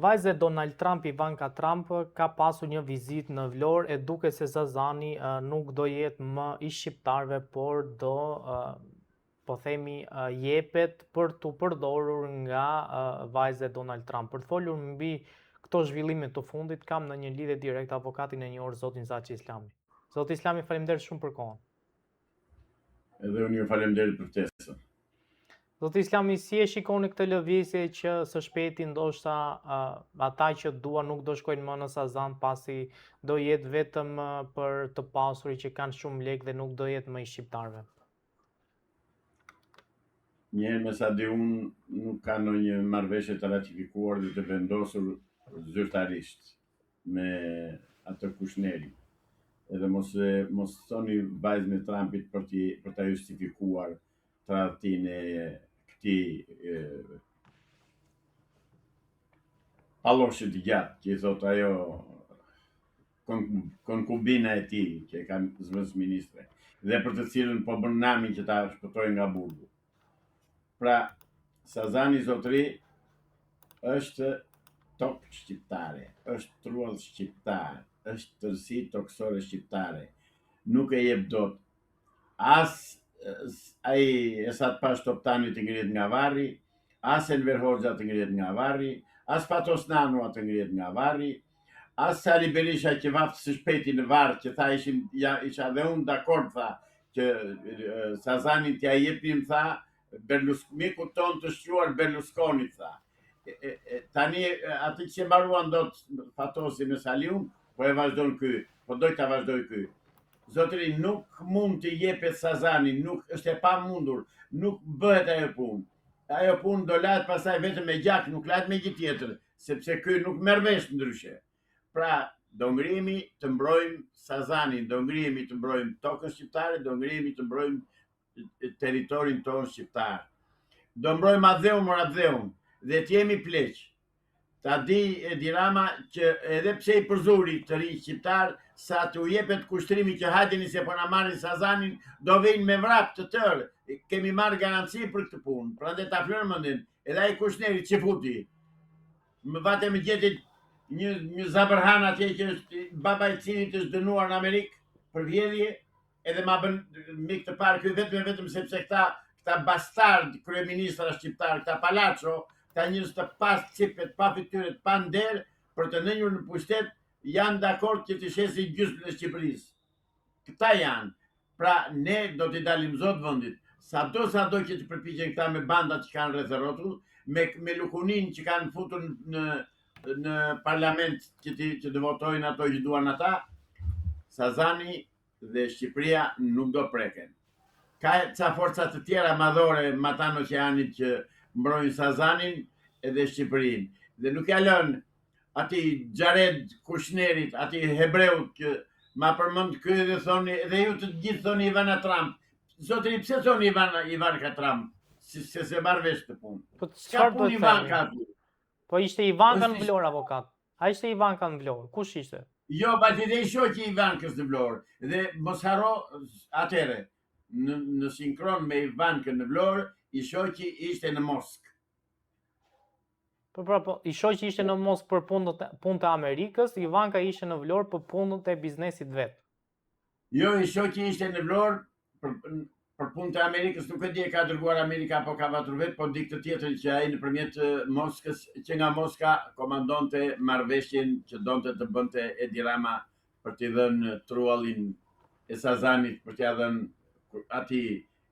Vajza e Donald Trump, Ivanka Trump, ka pasur një vizitë në Vlorë e duket se Zazani nuk do jetë më i shqiptarëve, por do po themi jepet për të përdorur nga vajza e Donald Trump. Për të folur mbi këto zhvillime të fundit, kam në një lidhje direkt avokatin e njohur zotin Zaçi Islami. Zoti Islami, faleminderit shumë për kohën. Edhe unë ju faleminderit për ftesën. Zoti Islami, si e shikoni këtë lëvizje që së shpejti ndoshta ata që duan nuk do shkojnë më në Sazan pasi do jetë vetëm për të pasurit që kanë shumë lekë dhe nuk do jetë më i shqiptarëve? Njëherë me sa di unë nuk ka ndonjë marrëveshje të ratifikuar dhe të vendosur zyrtarisht me atë Kushneri. Edhe mos thoni vajzën e Trumpit për ta justifikuar tradhtinë e këtij palloshit të gjatë që i thot ajo konkubina e tij që e kanë zëvendës ministre dhe për të cilën po bën namin që ta shpëtojë nga burgu. Pra, Sazani zotëri është tokë shqiptare, është truall shqiptar, është tërësi toksore shqiptare. Nuk e jep dot as ai Esat Pash Toptani të ngrihet nga varri, as Enver Hoxha të ngrihet nga varri, as Fatos Nanua të ngrihet nga varri, as Sali Berisha që vaftë së shpejti në varr, që tha isha dhe unë dakord, tha që Sazanin t'ja jepnim, tha miku ton të shquar Berlusconi, tha. Tani atë që mbaruan dot Fatosi me Saliun, po e vazhdon ky, po doj ta vazhdoj ky. Zotëri, nuk mund të jepet Sazani, nuk është e pamundur, nuk bëhet ajo punë. Ajo punë do lahet pastaj vetëm me gjak, nuk lahet me gjë tjetër, sepse ky nuk merr vesh ndryshe. Pra, do ngrihemi të mbrojmë Sazanin, do ngrihemi të mbrojmë tokën shqiptare, do ngrihemi të mbrojmë territorin tonë shqiptar. Do mbrojmë Adheun Moradheun dhe të jemi pleq. Ta di Edi Rama që edhe pse i përzuri të rinj shqiptar, sa t'u jepet kushtrimi që hajteni se po na marrin Sazanin, do vinë me vrap të tërë. Kemi marrë garanci për këtë punë. Prandaj ta flër mendin. Edhe ai Kushneri që futi. Më vate me gjetit një Zabërhan atje që është baba i cilit është dënuar në Amerikë për vjedhje, edhe ma bën mik të parë ky vetëm sepse këta bastard kryeministra shqiptar, këta Palaço, këta njerëz të pas cipet, pa fytyrë, pa nder, për të ndënjur në pushtet, janë dakord që të shesin gjysmën e Shqipërisë. Këta janë. Pra ne do t'i dalim zot vendit. Sado që të përpiqen këta me bandat që kanë rreth rrotull, me lukunin që kanë futur në parlament që të votojnë ato që duan ata, Sazani dhe Shqipëria nuk do preken. Ka ca forca të tjera madhore matan oqeanit që mbrojnë Sazanin edhe Shqipërinë. Dhe nuk ja lën ati Xhared Kushnerit, ati hebreut që ma përmend ky dhe thoni, edhe ju të gjithë thoni Ivana Trump. Zotëri, pse thoni Ivanka Trump? Se marr vesh të punë. Po çfarë do të themi? Po ishte Ivanka në Vlorë, avokat. A ishte Ivanka në Vlorë? Kush ishte? Jo, pati dhe i shoqi Ivankës në Vlorë. Dhe mos haro atëre, në sinkron me Ivankën në Vlorë, i shoqi ishte në Moskë. Po, i shoqi ishte në Moskë për punët e Amerikës, Ivanka ishte në Vlorë për punët e biznesit vet. Jo, i shoqi ishte në Vlorë për punët e Amerikës, nuk e di e ka dërguar Amerika apo ka vatur vet, po di këtë tjetër që ai nëpërmjet Moskës, që nga Moska komandonte marrëveshjen që donte të bënte Edi Rama për t'i dhënë truallin e Sazanit, për t'ia dhënë ati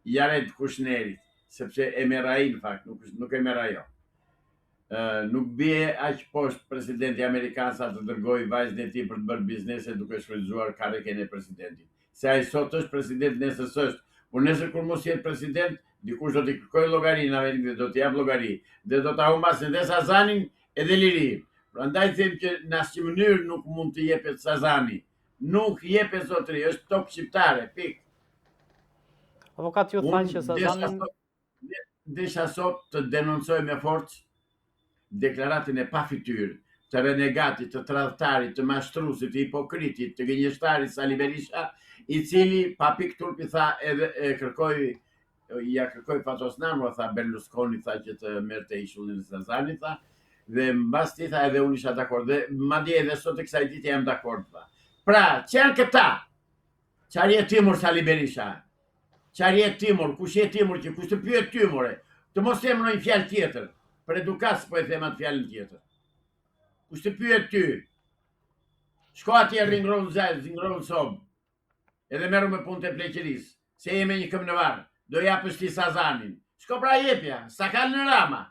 Jared Kushnerit, sepse e merr ai në fakt, nuk e merr ajo. Nuk bie aq poshtë presidenti amerikan sa të dërgoj vajzën e tij për të bërë biznese duke shfrytzuar karriken e presidentit. Se ai sot është president, nesër s'është. Por nesër kur mos jetë president, dikush do t'i kërkojë llogari në Amerikë dhe do t'i jap llogari. Dhe do ta humbasin dhe Sazanin edhe lirinë. Prandaj them që në asnjë mënyrë nuk mund të jepet Sazani. Nuk jepet zotëri, është tokë shqiptare, pikë. Avokat, ju thanë që Sazanin... Desha sot të denoncoj me forcë deklaratin e pa fytyrë të renegatit, të tradhtarit, të mashtruesit, të hipokritit, të gënjeshtarit Sali Berisha, i cili pa pikë turpi tha edhe kërkoi Fatos Nanua, tha Berlusconi, tha që të merrte ishullin e Sazanit, tha, Dhe mbas ti tha edhe unë isha dakord. Dhe madje edhe sot e kësaj dite jam dakord. Pra, që janë këta? Çfarë je Timur Sali Berisha? Çfarë je Timur? Kush je Timur që kush të pyet ty more? Të mos them ndonjë fjalë tjetër. Për edukas po e them atë fjalën tjetër. Kush të pyet ty? Shko atje ringrol zez, ringrol sob. Edhe merru me punë të pleqërisë. Se jemi një këmbë në varr. Do japësh ti Sazanin. Shko pra jepja, sa kanë në Rama.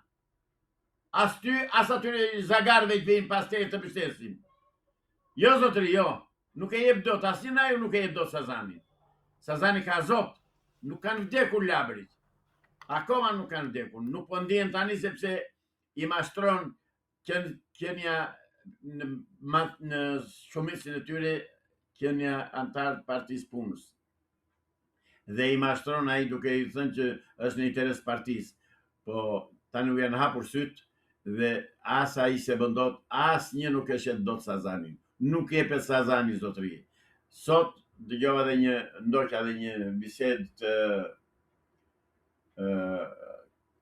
As ty, as atyre zagarve që vijnë pas te të mbështesin. Jo zotëri, jo. Nuk e jep dot, asnjë nga ju nuk e jep dot Sazanin. Sazani ka zot. Nuk kanë vdekur labrit. Akoma nuk kanë vdekur. Nuk po ndihen tani sepse i mashtron Kenia në shumicën e tyre Kenia antar të partisë punës. Dhe i mashtron ai duke i thënë që është në interes partisë. Po tani u janë hapur syt dhe as ai se bën dot, asnjë nuk e shet dot Sazanin. Nuk jepet Sazani zotëri. Sot dëgjova edhe një ndoqa dhe një bisedë të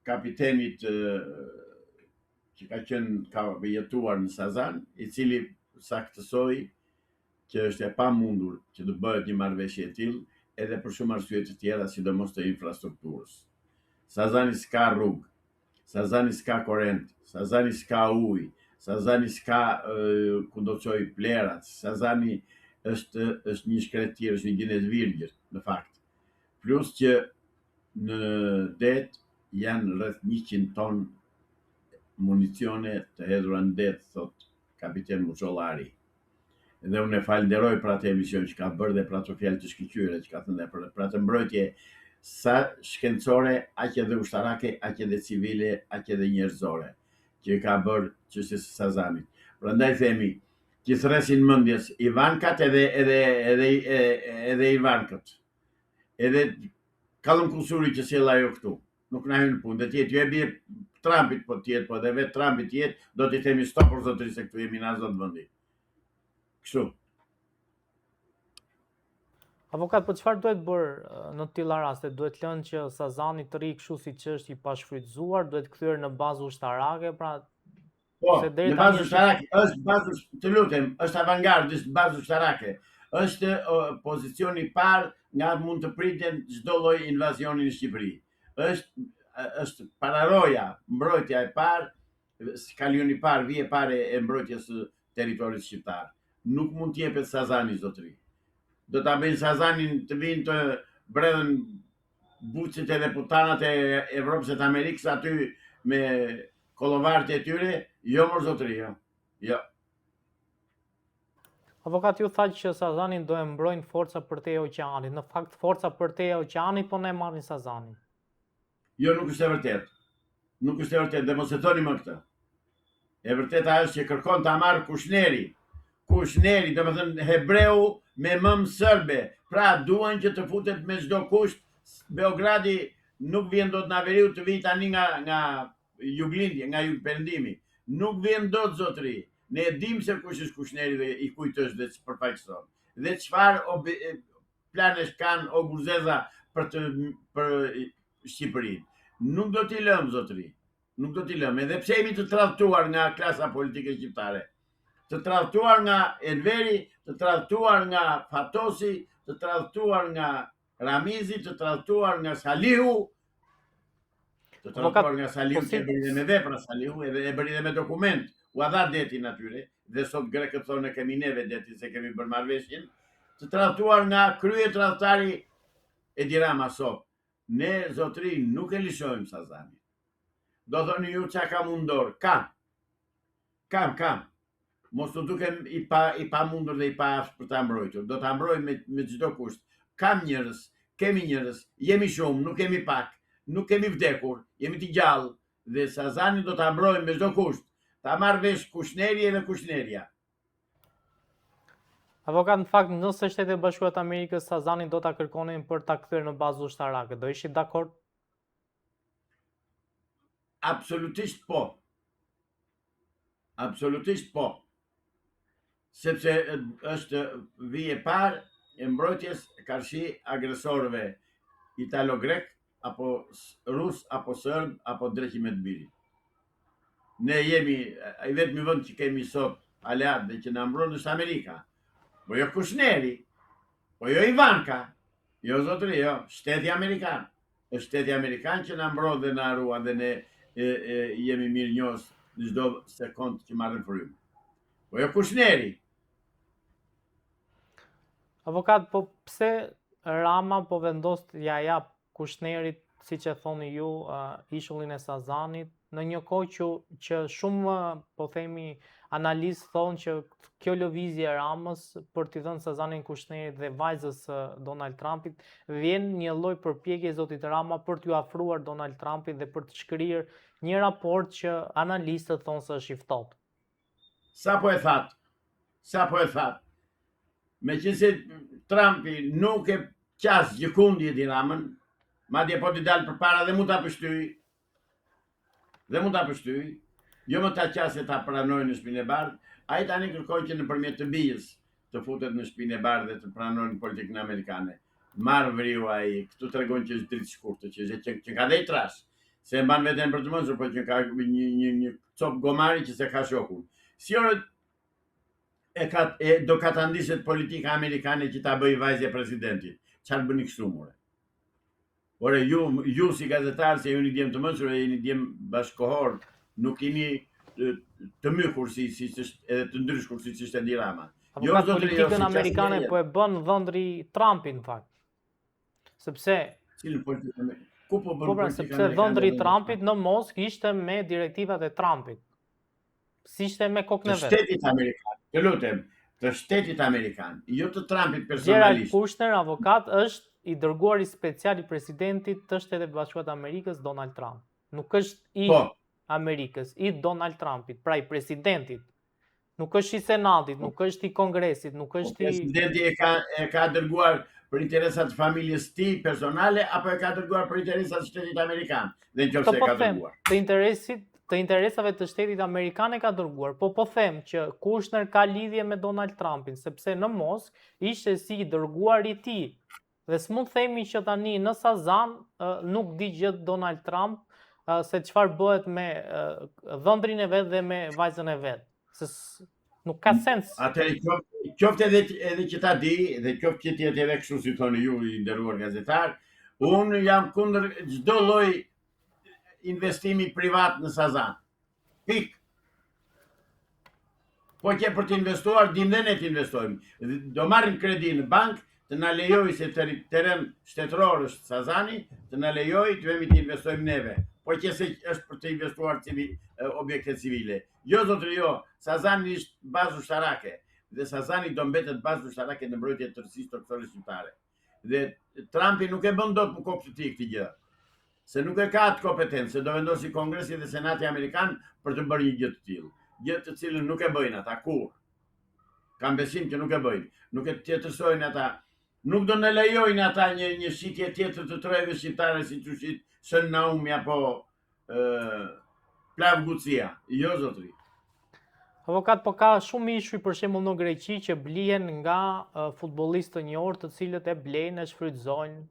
kapitenit që ka jetuar në Sazan, i cili saktësoi që është e pamundur që të bëhet një marrëveshje e tillë, edhe për shumë arsye të tjera, sidomos të infrastrukturës. Sazani s'ka rrugë, Sazani s'ka korrent, Sazani s'ka ujë, Sazani s'ka ku do të çojë plerat, Sazani është një shkretir, është një ginet virgjër, në fakt. Plus që në det janë rreth 100 ton municione të hedhura në det, thot kapiten Muçollari. Dhe unë e falenderoj për atë emision që ka bërë dhe për ato fjalë të shkëlqyera që ka thënë për atë mbrojtje sa shkencore, aq edhe ushtarake, aq edhe civile, aq edhe njerëzore që ka bërë çështjes së Sazanit. Prandaj themi që thresin mendjes Ivankat edhe Ivankët. Edhe Kallum Kusuri që sjell ajo këtu. Nuk na hyn punë, dhe tjetë ju e bie Trumpit po tjetë, po dhe vetë Trumpit tjetë, do t'i themi stop për zotëri se këtu jemi në zot vendi. Kështu. Avokat, po çfarë duhet bërë në të tilla raste? Duhet lënë që Sazani të rri kështu siç është i pashfrytzuar, duhet kthyer në bazë ushtarake, pra po, në bazë ushtarake, është bazë, të lutem, është avangardist bazë ushtarake. Është pozicioni i parë nga mund të priten çdo lloj invazioni në Shqipëri. Është pararoja, mbrojtja e parë, skalioni i parë, vije e parë e mbrojtjes së territorit shqiptar. Nuk mund të jepet Sazani zotëri. Do ta bëjnë Sazanin të vinë të bredhen buçit e deputanat e Evropës e të Amerikës aty me kollovarët e tyre, jo mor zotëri, jo. Jo. Avokat, ju tha që Sazanin do e mbrojnë forca përtej oqeanit. Në fakt, forca përtej oqeanit po ne marrin Sazanin. Jo, nuk është e vërtet. Nuk është e vërtet, dhe mos e thoni më këtë. E vërteta është që kërkon ta marrë Kushneri. Kushneri, do të thënë hebreu me mëm sërbe. Pra duan që të futet me çdo kusht. Beogradi nuk vjen dot në averiu të vijë tani nga juglindje, nga jugperëndimi. Nuk vjen dot zotëri. Ne e dim se kush është Kushneri dhe i kujt është dhe ç'është përfaqëson. Dhe çfarë planesh kanë o Guzeza për Shqipërinë. Nuk do t'i lëm zotëri. Nuk do t'i lëm. Edhe pse jemi të tradhtuar nga klasa politike shqiptare. Të tradhtuar nga Enveri, të tradhtuar nga Fatosi, të tradhtuar nga Ramizi, të tradhtuar nga Salihu. Të tradhtuar nga Salihu që e bëri dhe me vepra Salihu, edhe e bëri dhe me dokument. U a dha detin atyre, dhe sot grekët thonë e kemi neve detin se kemi bërë marrëveshjen. Të tradhtuar nga krye tradhtari Edi Rama sot. Ne zotëri nuk e lishojmë Sazanin. Do thoni ju çka ka mundor? Kam. Mos të dukem i pamundur dhe i paaftë për ta mbrojtur. Do ta mbrojmë me çdo kusht. Kam njerëz, kemi njerëz, jemi shumë, nuk kemi pak, nuk kemi vdekur, jemi të gjallë dhe Sazanin do ta mbrojmë me çdo kusht. Ta marrë vesh Kushneri edhe Kushneria. Avokat, në fakt, nëse Shtetet e Bashkuara të Amerikës Sazanin do ta kërkonin për ta kthyer në bazë ushtarake, do ishit dakord? Absolutisht po. Absolutisht po. Sepse është vije parë e mbrojtjes karshi agresorëve italo-grek, apo rus, apo sërb, apo dreqi me të biri. Ne jemi, i vetëmi vend që kemi sot aleat dhe që na mbron është Amerika. Po jo Kushneri, po jo Ivanka, jo zotëri, jo, shteti Amerikan. Është shteti Amerikan që na mbron dhe na ruan dhe ne jemi mirënjohës në çdo sekond që marrim frymë. Po jo Kushneri. Avokat, po pse Rama po vendos të ja jap Kushnerit, siç e thoni ju, ishullin e Sazanit, në një kohë që shumë, po themi, analistë thonë që kjo lëvizje e Ramës për t'i dhënë Sazanin Kushnerit dhe vajzës Donald Trumpit vjen një lloj përpjekje zotit Rama për t'ju afruar Donald Trumpit dhe për të shkrirë një raport që analistët thonë se është i ftohtë. Sa po e thatë. Meqense Trumpi nuk e qas gjikundi di Ramën, madje po t'i dalë përpara dhe mund ta pështyj. Jo më ta qasë ta pranojnë në Shtëpinë e Bardhë, ai tani kërkon që nëpërmjet të bijës të futet në Shtëpinë e Bardhë dhe të pranojnë politikën amerikane. Marr vriu ai, këtu tregon që është dritë shkurtër, që ka dhënë trash, se e mban veten për të mençur, por që ka një cop gomari që se ka shokun. Si do ka ta ndiset politika amerikane që ta bëj vajzë presidentit. Çfarë bëni kështu more? Ore ju si gazetar, se ju një djem të mençur, e një djem bashkohor, nuk jeni të mykur si është edhe të ndryshkur si është Edi Rama. Avokat, politikën amerikane po e bën dhëndri Trumpi në fakt. Sepse cilën politikën amerikane? Ku po bën politikën amerikane? Sepse dhëndri Trumpit në Moskë ishte me direktivat e Trumpit. Si ishte me kokën e vet. Të shtetit amerikan. Të lutem, të shtetit amerikan, jo të Trumpit personalisht. Gerald Kushner, avokat, është i dërguari special i presidentit të Shtetit Bashkuar të Amerikës Donald Trump. Nuk është i Amerikës, i Donald Trumpit, pra i presidentit. Nuk është i Senatit, nuk është i Kongresit, nuk është i... Presidenti e ka dërguar për interesat familjes tij personale, apo e ka dërguar për interesat shtetit amerikan? Dhe nëse e ka dërguar. Të interesave të shtetit amerikan e ka dërguar, po them që Kushner ka lidhje me Donald Trumpin, sepse në Moskë ishte si i dërguar i tij. Dhe s'mund themi që tani në Sazan nuk di gjë Donald Trump se çfarë bëhet me dhëndrin e vet dhe me vajzën e vet. Se nuk ka sens. Atëherë qoftë edhe që ta di dhe qoftë që ti edhe kështu si thoni ju i nderuar gazetar, unë jam kundër çdo lloj investimi privat në Sazan. Pik. Po që për të investuar, dim dhe ne të investojmë. Do marrim kredi në bankë, të na lejoj se teren shtetëror është Sazani, të na lejoj të vemi të investojmë neve. Po që se është për të investuar objekte civile. Jo, zotëri, jo. Sazani është bazë ushtarake. Dhe Sazani do mbetet bazë ushtarake në mbrojtje të tërësisë toksore shqiptare. Dhe Trumpi nuk e bën dot në kokë të tij këtë gjë. Se nuk e ka atë kompetencë, se do vendosi Kongresi dhe Senati Amerikan për të bërë një gjë të tillë. Gjë të cilën nuk e bëjnë ata kur. Kam besim që nuk e bëjnë. Nuk e tjetërsojnë ata. Nuk do në lejojnë ata një shitje tjetër të trojeve shqiptare si që shqit Shën Naumi apo Plav Gucia. Jo, zotëri. Avokat, po ka shumë ishuj për shembull në Greqi që blihen nga futbollistë të njohur të cilët e blejnë, e shfrytëzojnë.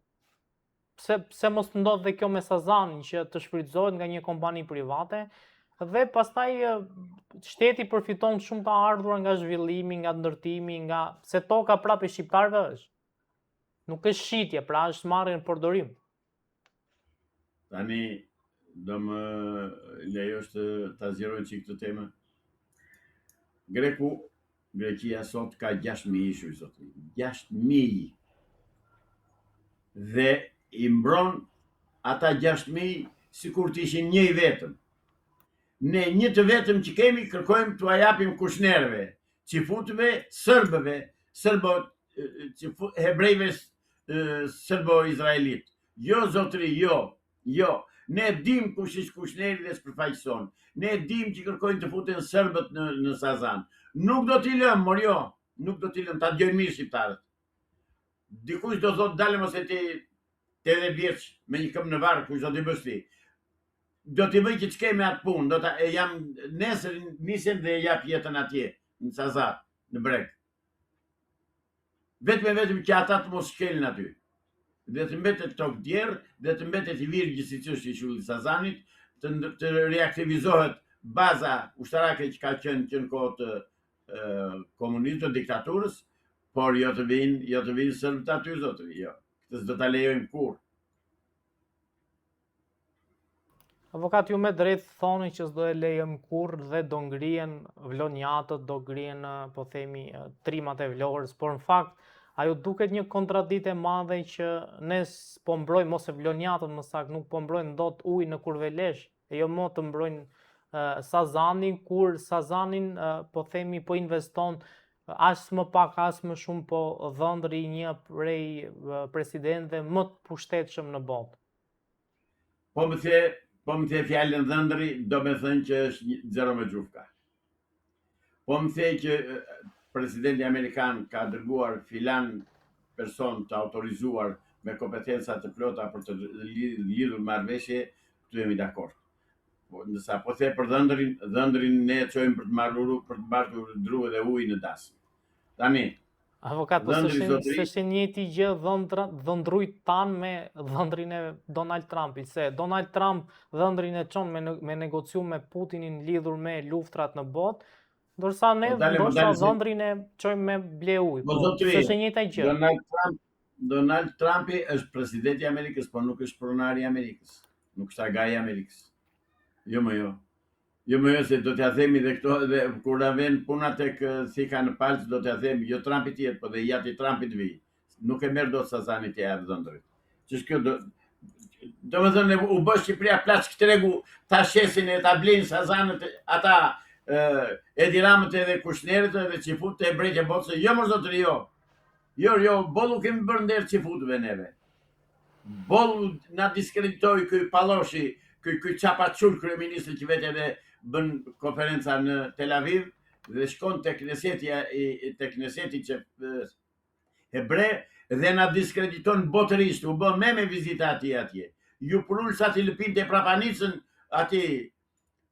Pse mos ndodh dhe kjo me Sazanin që të shfrytëzohet nga një kompani private dhe pastaj shteti përfiton shumë të ardhur nga zhvillimi, nga ndërtimi, se toka prapë e shqiptarëve është. Nuk është shitje, pra është marrje në përdorim. Tani do më lejosh ta zgjeroj çik këtë temë. Greqia sot ka 6.000 ishuj, zotëri. 6.000. Dhe i mbron ata 6.000 sikur të ishin një i vetëm. Ne një të vetëm që kemi kërkojmë t'u japim kushnerëve, çifutëve, serbëve, hebrejve serbo-izraelit. Jo, zotëri, jo. Ne dim kush është Kushneri dhe s'përfaqëson. Ne dim që kërkojnë të futen serbët në Sazan. Nuk do t'i lëm, mor jo. Nuk do t'i lëm, ta djojnë mirë shqiptarët. Dikush do thotë dalëm ose ti 80 vjeç me një këmbë në varr, kush do t'i bësh ti? Do t'i bëj që të kemi atë punë, do ta jam nesër nisem dhe jap jetën atje në Sazat, në Breg. Vetëm që ata të mos shkelin aty. Dhe të mbetet tokë djerë, dhe të mbetet i virgjë si që është i shulli Sazanit, të reaktivizohet baza ushtarake që ka qenë në kohë të komunizmit, të diktaturës, por jo të vinë sërbët aty, zotëri, jo. Këtë s'do ta lejojmë kurrë. Avokat, ju me drejt thoni që s'do e lejëm kurrë dhe do ngrihen vlonjatët, do ngrihen, po themi, trimat e Vlorës, por në fakt ajo duket një kontradikt e madhe që ne po mbrojmë, mos e vlonjatët më saktë, nuk po mbrojnë dot ujë në Kurvelesh, e jo mo të mbrojnë Sazanin, kur Sazanin, po themi, po investon as më pak, as më shumë, po dhëndri një prej presidentëve më të pushtetshëm në botë. Po më the fjalën dhëndri, do me thënë që është zero me gjufka. Po më the që presidenti Amerikan ka dërguar filan person të autorizuar me kompetenca të plota për të lidhur marrëveshje, këtu jemi dakord. Po nësa po the për dhëndrin ne çojmë për të marrur dru dhe ujë në das. Tani, Avokat, po s'është njëjti gjë dhëndrujt tanë me dhëndrin e Donald Trumpit, se Donald Trump dhëndrin e çon me negociu me Putinin lidhur me luftrat në botë, ndërsa ne ndoshta dhëndrin e çojmë me ble ujë. Po s'është njëjta gjë. Donald Trumpi është presidenti i Amerikës, por nuk është pronari i Amerikës. Nuk është agaj i Amerikës. Jo më jo. Jo më jo, se do t'ja themi dhe këto, dhe kur da ven puna tek thika në palc, do t'ja themi, jo Trumpi tjetë, po dhe jati Trumpit vi. Nuk e merë do të Sazani t'ja e dhëndrit. Qështë kjo do me thënë, u bë Shqipëria plaç tregu, ta shesin e ta blinë Sazanët, ata Edi Ramët edhe Kushnerët edhe Qifut të e brejtje botë, jo më zotëri jo. Jo, bollu kemi bërë ndërë Qifutëve neve. Bollu na diskreditoj këj Paloshi, këj Çapaqul, kryeministri që vetë edhe bën konferenca në Tel Aviv dhe shkon tek Kneseti që hebre dhe na diskrediton botërisht, u bë me vizita atje. Ju prulsa të lëpinte prapanicën ati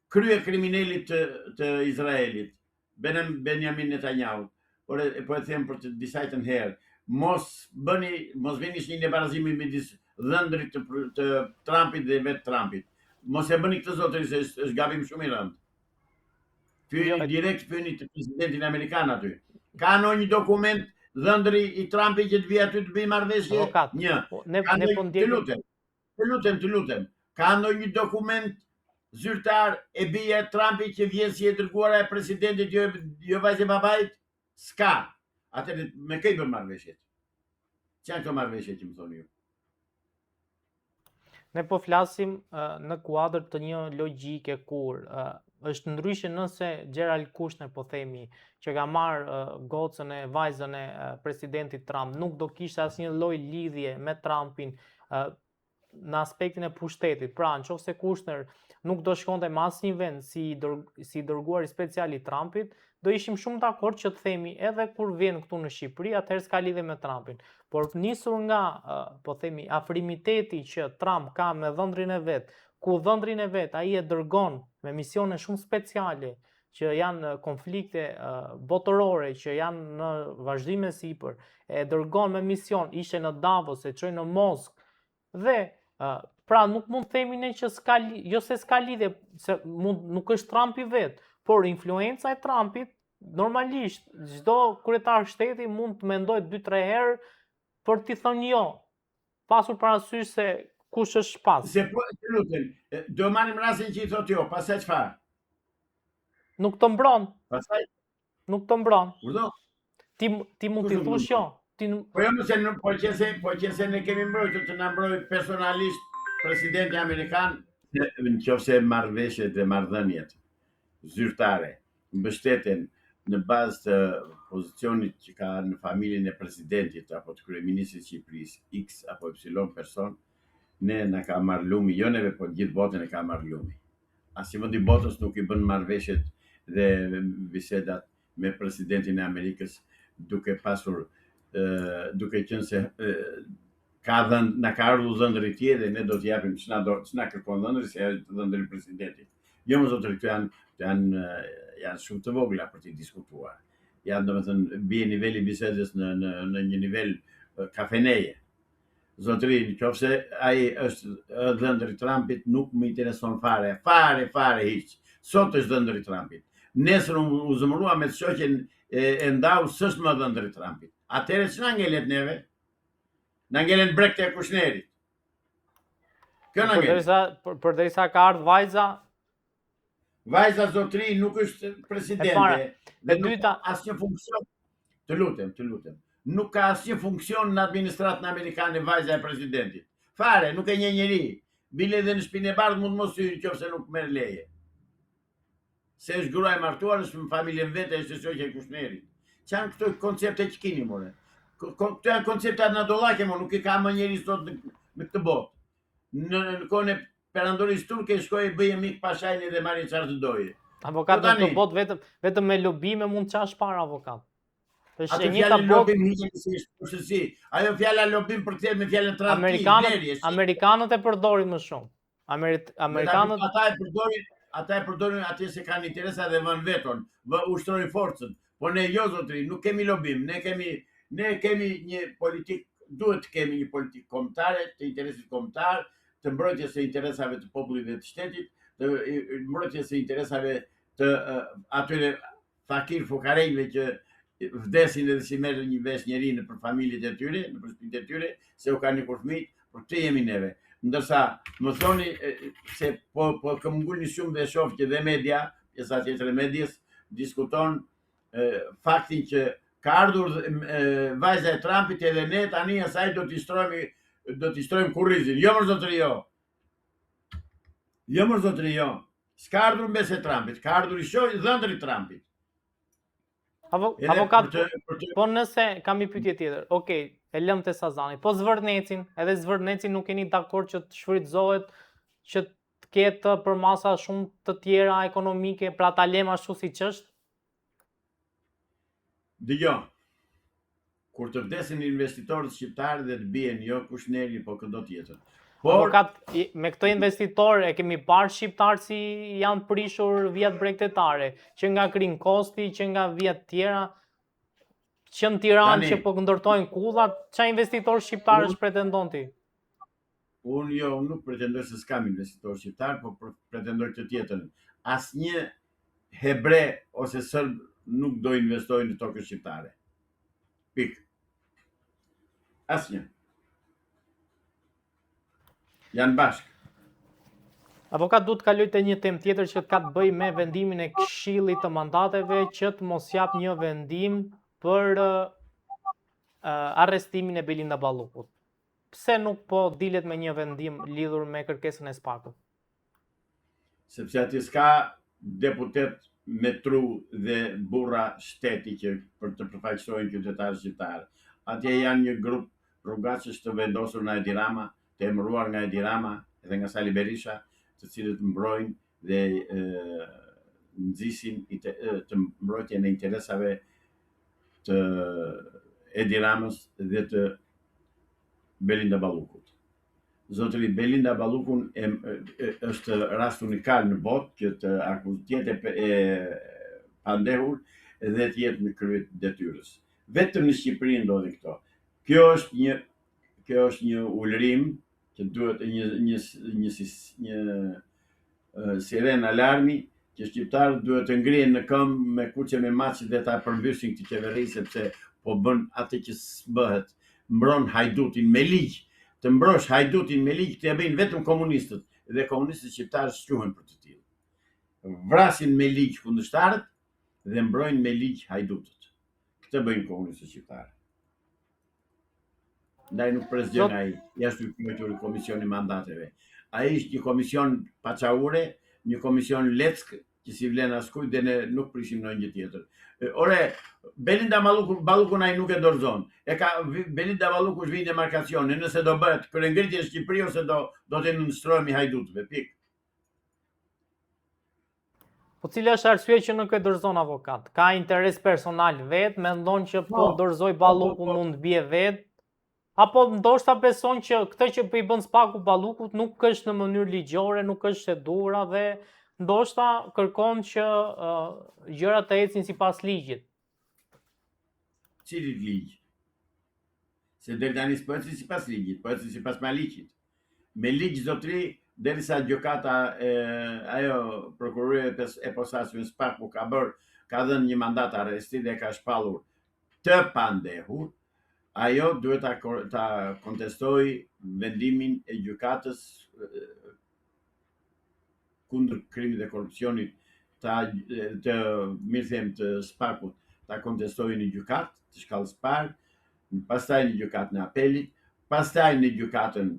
krye kriminalit të Izraelit, Benjamin Netanyahu. Por e them për të disajtën herë, mos vini një barazimi midis dhëndrit të Trumpit dhe vetë Trumpit. Mos e bëni këtë zotëri, se është gabim shumë i rëndë. Pyeni direkt të presidentin Amerikan aty. Ka një dokument dhëndri i Trumpit që të vi aty të bëj marrëveshje? Një. Të lutem. Ka një dokument zyrtar e bija Trumpit që vjen si e dërguara e presidentit jo vajzë babait? S'ka. Atëherë me kë i bën marrëveshjet? Çfarë këto marrëveshje që më thoni ju? Ne po flasim në kuadër të një logjike kur është ndryshe nëse Gerald Kushner, po themi, që ka marrë gocën e vajzën e presidentit Trump, nuk do kishte asnjë lloj lidhje me Trumpin në aspektin e pushtetit. Pra, nëse Kushner nuk do shkonte me asnjë vend si dërguari special i Trumpit, do ishim shumë dakord që të themi edhe kur vjen këtu në Shqipëri, atëherë s'ka lidhje me Trumpin. Por nisur nga, po themi, afrimiteti që Trump ka me dhëndrin e vet, ku dhëndrin e vet ai e dërgon me misione shumë speciale, që janë konflikte botërore, që janë në vazhdim e sipër, e dërgon me mision, ishte në Davos, e çoi në Moskë, dhe pra nuk mund të themi ne që s'ka lidhje, se nuk është Trumpi vet, por influenca e Trumpit, normalisht, çdo kryetar shteti mund të mendojë 2-3 herë për t'i thënë jo, pasur parasysh se kush është pas. Se po, të lutem, do marrim rastin që i thot jo, pastaj çfarë? Nuk të mbron. Pastaj? Nuk të mbron. Kurdo? Ti mund t'i thush jo. Po jo, po qëse ne kemi mbrojtur të na mbrojë personalisht presidenti Amerikan, nëse marrëveshjet dhe marrëdhëniet zyrtare mbështeten në bazë të pozicionit që ka në familjen e presidentit apo të kryeministrit të Shqipërisë, X apo Y person, ne na ka marrë lumi, jo neve, po gjithë botën e ka marrë lumi. Asnjë vend i botës nuk i bën marrëveshjet dhe bisedat me presidentin e Amerikës duke qenë se na ka ardhur dhëndri tjetër dhe ne do t'i japim ç'na kërkon dhëndri, se është dhëndri presidentit. Jo më zotëri, këto janë shumë të vogla për t'i diskutuar. Janë, domethënë, bie niveli bisedës në një nivel kafeneje. Zotëri, nëse ai është dhëndri Trumpit, nuk më intereson fare hiç. Sot është dhëndër i Trumpit. Nesër u zëmërua me të shoqen e ndau s'është më dhëndër i Trumpit. Atëherë ç'na ngelet neve? Na ngelen brekët e Kushnerit. Kjo na ngelet. Përderisa ka ardhur vajza, Vajza zotri nuk është presidente dhe nuk ka asnjë funksion. Të lutem. Nuk ka asnjë funksion në administratën amerikane vajza e presidentit. Fare, nuk e një njeri. Bile dhe në shpinë e bardhë mund mos hyjë nëse nuk merr leje. Se është gruaj martuar, është në familjen vete, është shoqja e Kushnerit. Çan këto koncepte që keni more? Këto janë koncepte anadollake, nuk i ka më njeri sot në këtë botë. Në kohën e perandorisë turke shkoi bëje mik Pashajin dhe marrin çfarë të doje. Avokat në këtë botë vetëm me lobime mund të qash para avokat. Është një ta lobim hiqësi. Ajo fjala lobim për të me fjalën tradhtim. Amerikanët e përdorin më shumë. Amerikanët ata e përdorin atje se kanë interesa dhe vën veton, ushtrojnë forcën. Po ne jo zotri, nuk kemi lobim, ne kemi një politik, duhet të kemi një politik kombëtare, të interesit kombëtar, të mbrojtjes së interesave të popullit dhe të shtetit, të mbrojtjes së interesave të atyre fakir fukarejve që vdesin edhe si merr një vesh njeri në për familjet e tyre, në për shtëpitë e tyre, se u kanë një fëmijë, por të jemi neve. Ndërsa më thoni se po këmbgulni shumë dhe shoh që dhe media, pjesa tjetër e medias diskuton faktin që ka ardhur vajza e Trumpit edhe ne tani asaj do t'i shtrojmë kurrizin. Jo më zotëri jo. Jo më zotëri jo. S'ka ardhur mbes e Trumpit, ka ardhur i shoqë dhëndër i Trumpit. Avokat, po nëse kam një pyetje tjetër. Okej, e lëm te Sazani. Po Zvërnecin, edhe Zvërnecin nuk keni dakord që të shfrytëzohet që të ketë përmasa shumë të tjera ekonomike, pra ta lëm ashtu siç është? Dëgjoj. Kur të vdesin investitorët shqiptarë dhe të bien jo Kushneri, po këdo tjetër. Avokat, me këto investitorë e kemi parë shqiptarë si janë prishur vijat bregtetare, që nga Krin Kosti, që nga vijat tjera, që në Tiranë që po ndërtojnë kullat, çfarë investitor shqiptar është pretendon ti? Unë nuk pretendoj se s'kam investitor shqiptar, po pretendoj të tjetër. Asnjë hebre ose serb nuk do investojë në tokën shqiptare. Pik. Asnjë. Janë bashkë. Avokat, du të kaloj te një temë tjetër që ka të bëjë me vendimin e Këshillit të Mandateve që të mos jap një vendim për arrestimin e Belinda Ballukut. Pse nuk po dilet me një vendim lidhur me kërkesën e Spakut? Sepse aty s'ka deputet me tru dhe burra shteti që për të përfaqësojnë qytetarë shqiptarë. Atje janë një grup rrugaçësh të vendosur nga Edi Rama, të emëruar nga Edi Rama dhe nga Sali Berisha, të cilët mbrojnë dhe nxisin të mbrojtjen e interesave të Edi Ramës dhe të Belinda Ballukut. Zotëri, Belinda Ballukun është rast unikal në botë që të tjetë e pandehur dhe të jetë në krye të detyrës. Vetëm në Shqipëri ndodhi këto. Kjo është një ulërim që duhet një siren alarmi që shqiptarët duhet të ngrihen në këmbë me kuqe me maçi dhe ta përmbysin këtë qeveri sepse po bën atë që s'bëhet. Mbron hajdutin me ligj. Të mbrosh hajdutin me ligj të bëjnë vetëm komunistët dhe komunistët shqiptarë shquhen për të tillë. Vrasin me ligj kundërshtarët dhe mbrojnë me ligj hajdutët. Këtë bëjnë komunistët shqiptarë. Ndaj nuk pres gjë nga ai, jashtë kryetarit komisioni mandateve. Ai është një komision paçaure, një komision leck që si vlen askujt dhe ne nuk prishim ndonjë gjë tjetër. Ore, Belinda Ballukun ai nuk e dorëzon. Belinda Balluku është vijë demarkacioni, nëse do bëhet kryengritje në Shqipëri ose do të nënshtrohemi hajdutëve, pik. Po cila është arsye që nuk e dorëzon avokat? Ka interes personal vet, mendon që po dorëzoj Ballukun mund të bie vet? Apo ndoshta beson që këtë që i bën Spaku Ballukut nuk është në mënyrë ligjore, nuk është e duhura dhe ndoshta kërkon që gjërat të ecin sipas ligjit. Cili ligj? Se deri tani s'po ecin sipas ligjit, po ecin sipas maliqit. Me ligj zotri derisa gjykata ajo prokuroria e posaçme Spaku ka dhënë një mandat arresti dhe ka shpallur të pandehur, ajo duhet ta kontestoj vendimin e gjykatës kundër krimit dhe korrupsionit të mirë them të Spakut, ta kontestojë në gjykatë të shkallës parë, pastaj në gjykatën e apelit, pastaj në gjykatën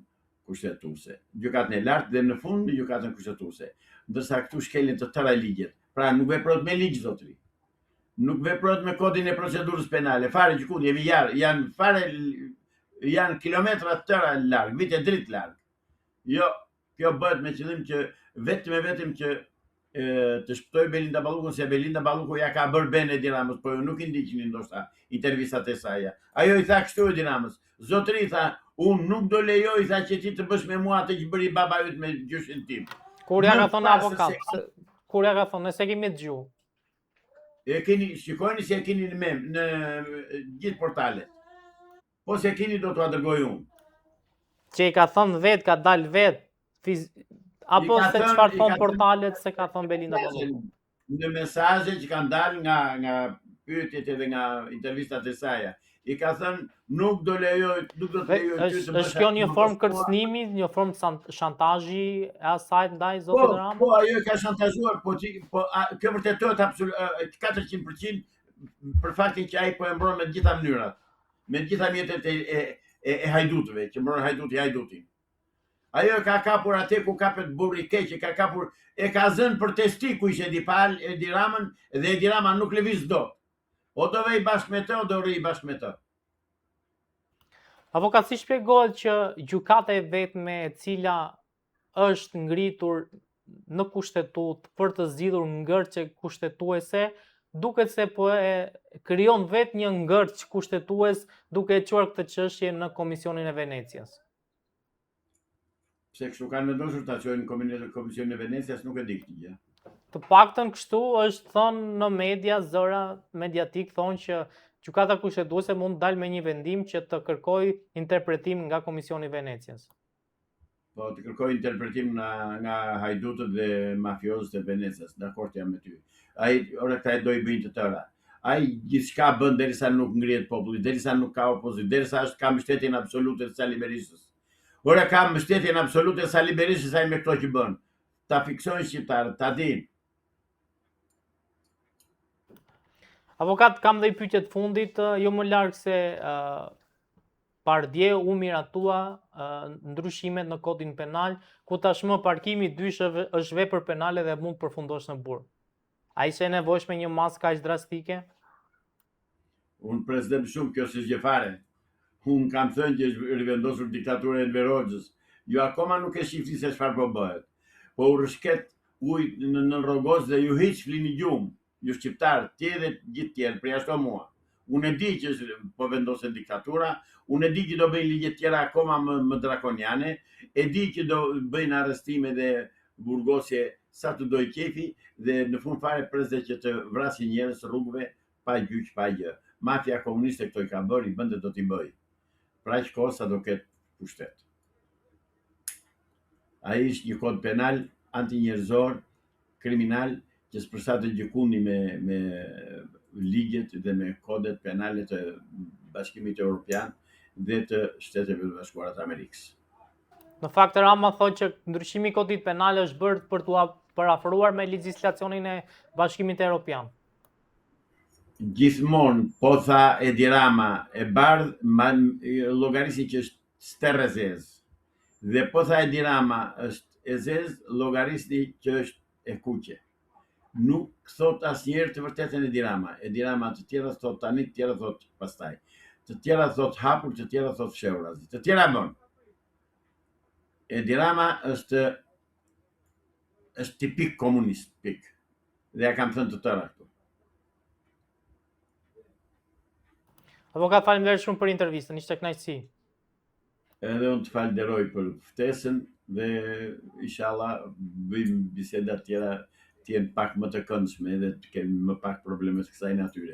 kushtetuese, gjykatën e lartë dhe në fund në gjykatën kushtetuese. Ndërsa këtu shkelin të tëra ligjet. Pra nuk veprohet me ligj zotëri. Nuk veprohet me kodin e procedurës penale. Fare që jemi janë kilometra të tëra larg, vite dritë larg. Jo, kjo bëhet me qëllim që vetëm që të shpëtoj Belinda Ballukun, se Belinda Balluku ja ka bërë ben Edi Ramës, po ju nuk i ndiqni ndoshta intervistat e saj. Ajo i tha kështu Edi Ramës, zotëri tha, unë nuk do lejoj tha që ti të bësh me mua atë që bëri baba yt me gjyshin tim. Kur ja ka thonë avokat, kur ja ka thonë, nëse kemi dëgju. Shikojni se e keni në gjithë portalet. Po se keni do t'ua dërgoj unë. Që i ka thënë vet, ka dalë vet, apo se çfarë thon portalet se ka thënë Belinda Balluku? Në mesazhe që kanë dalë nga pyetjet edhe nga intervistat e saj, i ka thënë nuk do të lejoj ty të bësh. Është kjo një formë kërcënimi, një formë shantazhi e asaj ndaj zotit Rama? Po, ajo e ka shantazhuar, po kjo vërtetohet absolutisht 400% për faktin që ai po e mbron me të gjitha mënyrat, me të gjitha mjetet e hajdutëve, që mbron hajduti hajdutin. Ajo e ka kapur atë ku kapet burri keq, e ka zënë për testikuj që Edi Ramën dhe Edi Rama nuk lëviz dot. O do vej bashkë me të, o do rri bashkë me të. Avokat, si shpjegohet që gjykata e vetme e cila është ngritur në kushtetut për të zgjidhur ngërçe kushtetuese, duket se po e krijon vet një ngërç kushtetues duke e çuar këtë çështje në Komisionin e Venecias? Pse kështu kanë vendosur ta çojnë Komisionin e Venecias, nuk e di këtë gjë. Të paktën kështu është thënë në media, zëra mediatik thonë që gjykata kushtetuese mund të dalë me një vendim që të kërkojë interpretim nga Komisioni i Venecias. Po, të kërkojë interpretim nga hajdutët dhe mafiozët e Venecias, dakord jam me ty. Ai ora këta do i bëjnë të tëra. Ai gjithçka bën derisa nuk ngrihet populli, derisa nuk ka opozitë, derisa ka mbështetjen absolute të Sali Berishës. Ora ka mbështetjen absolute të Sali Berishës ai me këto që bën. Ta fiksojnë shqiptarët, ta dinë. Avokat, kam dhe i pyetjet fundit, jo më larg se pardje u miratua ndryshimet në kodin penal, ku tashmë parkimi i dysheve është vepër penale dhe mund përfundosh në burg. A ishte e nevojshme një masë kaq drastike? Unë president shumë kjo si gjë fare. Unë kam thënë që është rivendosur diktatura e Enver Hoxhës. Jo akoma nuk e shifni se çfarë po bëhet. Po u rishket ujë në rrogos dhe ju hiç flini gjumë. Ju shqiptarë, ti dhe gjithë tjerë, për jashto mua. Unë e di që po vendoset diktatura, unë e di që do bëjnë ligje tjera akoma më drakoniane, e di që do bëjnë arrestime dhe burgosje sa të doj qefi, dhe në fund fare presde që të vrasin njerëz rrugëve pa gjyq, pa gjë. Mafia komuniste këto i ka bërë, i bëndet do t'i bëj. Pra që kohë sa do ketë pushtet. Ai është një kod penal antinjerëzor, kriminal, që s'përshtatet gjykuni me ligjet dhe me kodet penale të Bashkimit Evropian dhe të Shteteve të Bashkuara të Amerikës. Në fakt Rama thotë që ndryshimi i kodit penal është bërë për t'u parafruar me legjislacionin e Bashkimit Evropian. Gjithmonë po tha Edi Rama e bardh, llogarisi që është sterrezez. Dhe po tha Edi Rama është e zez, llogarisi që është e kuqe. Nuk thot asnjëherë të vërtetën Edi Rama. Edi Rama të tjera thot tani, të tjera thot pastaj. Të tjera thot hapur, të tjera thot fshehur. Të tjera bën. Edi Rama është tipik komunist, pik. Dhe ja kam thënë të tëra këtu. Avokat, faleminderit shumë për intervistën, ishte kënaqësi. Edhe unë të falenderoj për ftesën dhe inshallah bëjmë biseda tjera të jenë pak më të këndshme dhe të kemi më pak probleme të kësaj natyre.